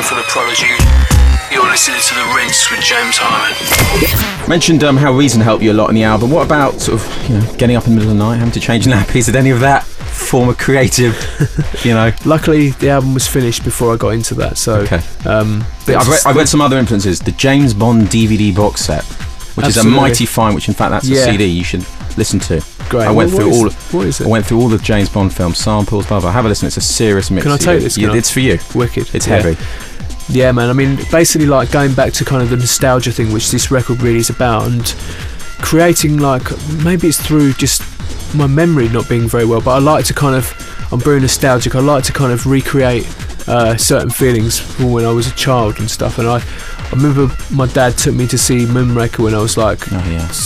Hyman for the Prodigy. You're listening to The Rinse with James Hyman. Mentioned how Reason helped you a lot in the album. What about sort of, getting up in the middle of the night, having to change nappies? Did any of that form of creative, Luckily, the album was finished before I got into that. So, okay. I've read some other influences. The James Bond DVD box set, which is a mighty find. Which, in fact, that's a CD you should listen to. Great. I went through what is it? I went through all the James Bond film samples. Blah blah. Have a listen. It's a serious mix. Can I take this? It's for you. Wicked. It's heavy. Yeah, man. I mean, basically, like going back to kind of the nostalgia thing, which this record really is about, and creating maybe it's through just my memory not being very well, but I like to I'm very nostalgic. I like to kind of recreate certain feelings from when I was a child and stuff. And I remember my dad took me to see Moonraker when I was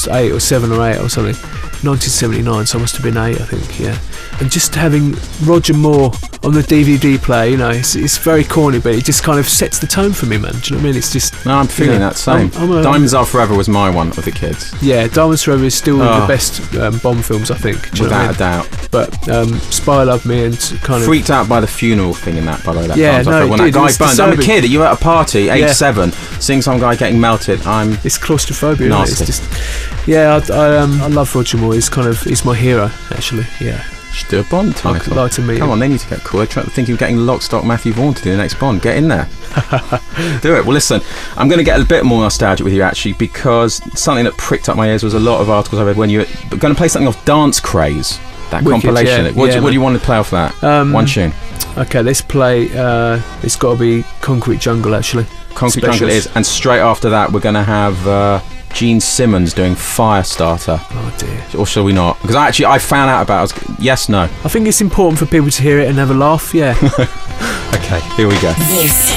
8 or 7 or 8 or something. 1979, so I must have been 8, I think, yeah. And just having Roger Moore on the DVD player, it's very corny, but it just kind of sets the tone for me, man. Do you know what I mean? It's just... No, I'm feeling that same. Diamonds Are Forever was my one of the kids. Yeah, Diamonds Forever is still the best Bond films, I think. Without a doubt. But Spy Loved Me and kind of... Freaked out by the funeral thing in that, by the way. When that guy burned. I'm a kid, you were at a party, age 7, seeing some guy getting melted. It's claustrophobia, nasty. Isn't it? It's just... Yeah, I love Roger Moore. He's my hero, actually, yeah. Should do a Bond title. I'd like to meet Come on, they need to get cool. They're thinking of getting Lock, Stock, Matthew Vaughan to do the next Bond. Get in there. Do it. Well, listen, I'm going to get a bit more nostalgic with you, actually, because something that pricked up my ears was a lot of articles I read when you were going to play something off Dance Craze, that Wicked, compilation. Yeah. What do you want to play off that? One tune. Okay, let's play, it's got to be Concrete Jungle, actually. Concrete Jungle it is. And straight after that, we're going to have... Gene Simmons doing Firestarter. Oh dear. Or shall we not? Because I found out about it. Yes, no. I think it's important for people to hear it and have a laugh, yeah. Okay, here we go. This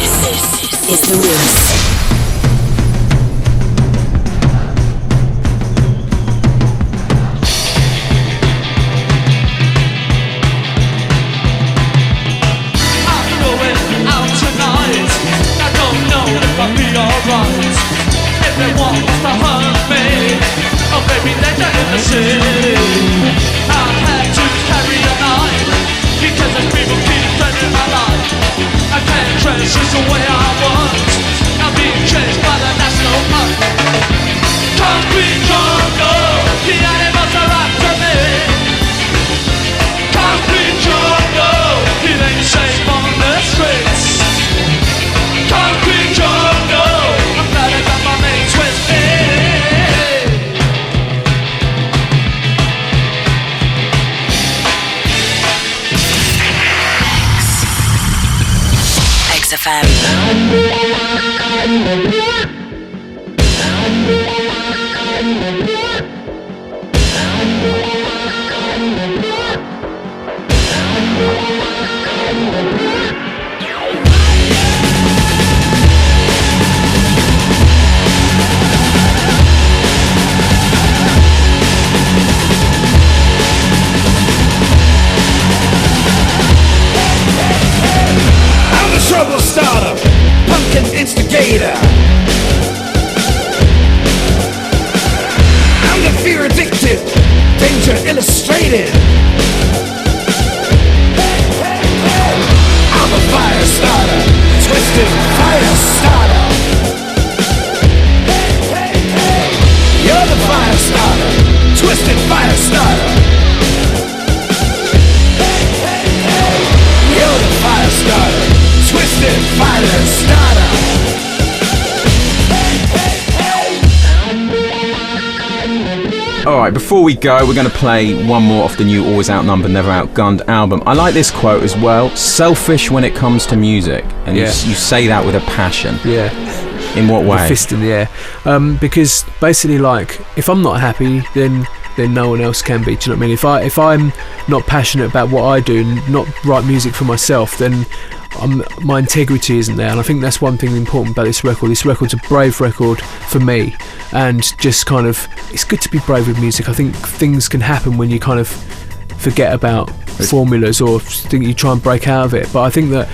is The Rinse. Everyone wants to hurt me. Oh baby, danger in the city. I had to carry a knife because there's people keep threatening my life. I can't dress just the way I want. I'm being chased by the national park. Concrete jungle, the animals are after me. Concrete jungle, it ain't safe on the streets. Concrete jungle, I'm glad I got my mates with me. XFM. Trouble starter, pumpkin instigator. I'm the fear addicted, danger illustrated. I'm a fire starter, twisted fire starter. You're the fire starter, twisted fire starter. You're the fire starter, twisted fire starter. Alright, before we go, we're going to play one more off the new Always Outnumbered, Never Outgunned album. I like this quote as well. Selfish when it comes to music. And you say that with a passion. Yeah. In what way? A fist in the air. Because basically, if I'm not happy, then no one else can be. Do you know what I mean? If I'm not passionate about what I do and not write music for myself, then my integrity isn't there. And I think that's one thing important about this record. This record's a brave record for me, and just kind of, it's good to be brave with music. I think things can happen when you kind of forget about formulas or think you try and break out of it. But I think that,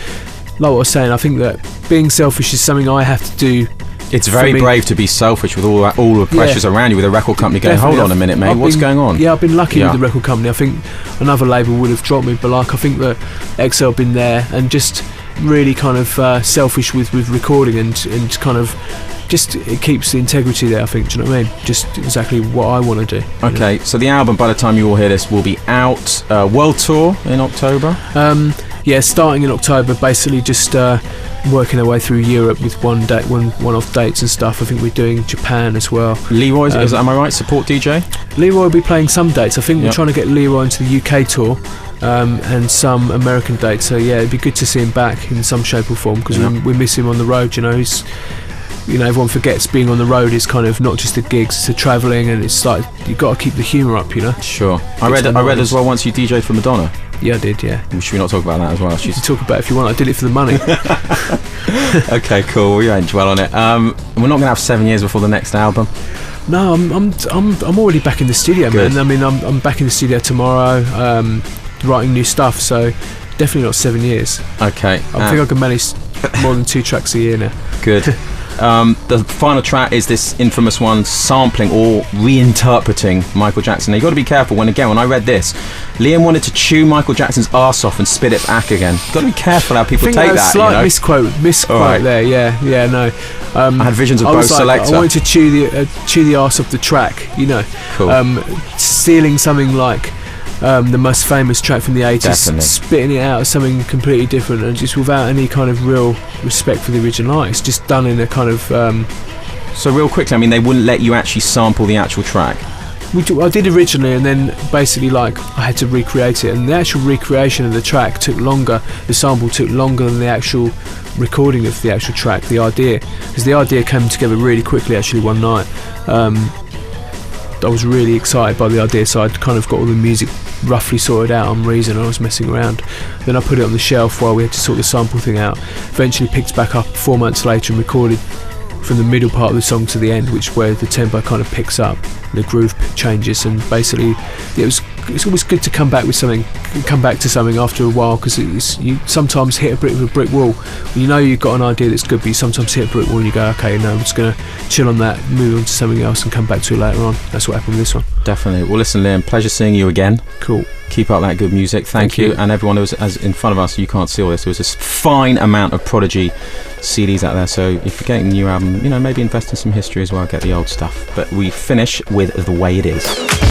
like what I was saying, I think that being selfish is something I have to do. It's very brave to be selfish with all the pressures around you, with a record company going, definitely. Hold on a minute, mate, what's going on? Yeah, I've been lucky with the record company. I think another label would have dropped me, but I think that XL have been there, and just really kind of selfish with recording and kind of just it keeps the integrity there, I think. Do you know what I mean? Just exactly what I want to do. Okay, so the album, by the time you all hear this, will be out. World tour in October? Yeah, starting in October, basically just working our way through Europe with one-off dates and stuff. I think we're doing Japan as well. Leroy, am I right? Support DJ? Leroy will be playing some dates. I think we're trying to get Leroy into the UK tour. And some American dates, so yeah, it'd be good to see him back in some shape or form, because we miss him on the road. Everyone forgets being on the road is kind of not just the gigs, it's the travelling, and it's like you've got to keep the humour up, Sure. I read as well once you DJ'd for Madonna. Yeah, I did, yeah. Should we not talk about that as well? You can talk about it if you want. I did it for the money. Okay, cool. We won't dwell on it. We're not going to have 7 years before the next album. No, I'm already back in the studio, Good. man. I mean, I'm back in the studio tomorrow, writing new stuff. So definitely not 7 years. Okay. I think I can manage more than 2 tracks a year now. Good. The final track is this infamous one, sampling or reinterpreting Michael Jackson. Now, you've got to be careful when I read this, Liam wanted to chew Michael Jackson's arse off and spit it back again. You've got to be careful how people take that. Slight misquote right there. Yeah, no. I had visions of both Selector. I wanted to chew the arse off the track. Cool. Stealing something like the most famous track from the 80s, Definitely. spitting it out as something completely different, and just without any kind of real respect for the original artist, just done in a kind of So real quickly, I mean, they wouldn't let you actually sample the actual track. I did originally, and then basically I had to recreate it, and the actual recreation of the track took longer, the sample took longer than the actual recording of the actual track, the idea, because the idea came together really quickly actually one night. I was really excited by the idea, so I'd kind of got all the music roughly sorted out on Reason. I was messing around, then I put it on the shelf while we had to sort the sample thing out. Eventually picked back up 4 months later and recorded from the middle part of the song to the end, which where the tempo kind of picks up, the groove changes, and basically it's always good to come back to something after a while, because you sometimes hit a brick wall. You've got an idea that's good, but you sometimes hit a brick wall and you go, okay, no, I'm just going to chill on that, move on to something else and come back to it later on. That's what happened with this one. Definitely. Well, listen, Liam, pleasure seeing you again. Cool. Keep up that good music. Thank you. And everyone who was as in front of us, you can't see all this, there was this fine amount of Prodigy CDs out there, so if you're getting the new album, maybe invest in some history as well, get the old stuff. But we finish with The Way It Is.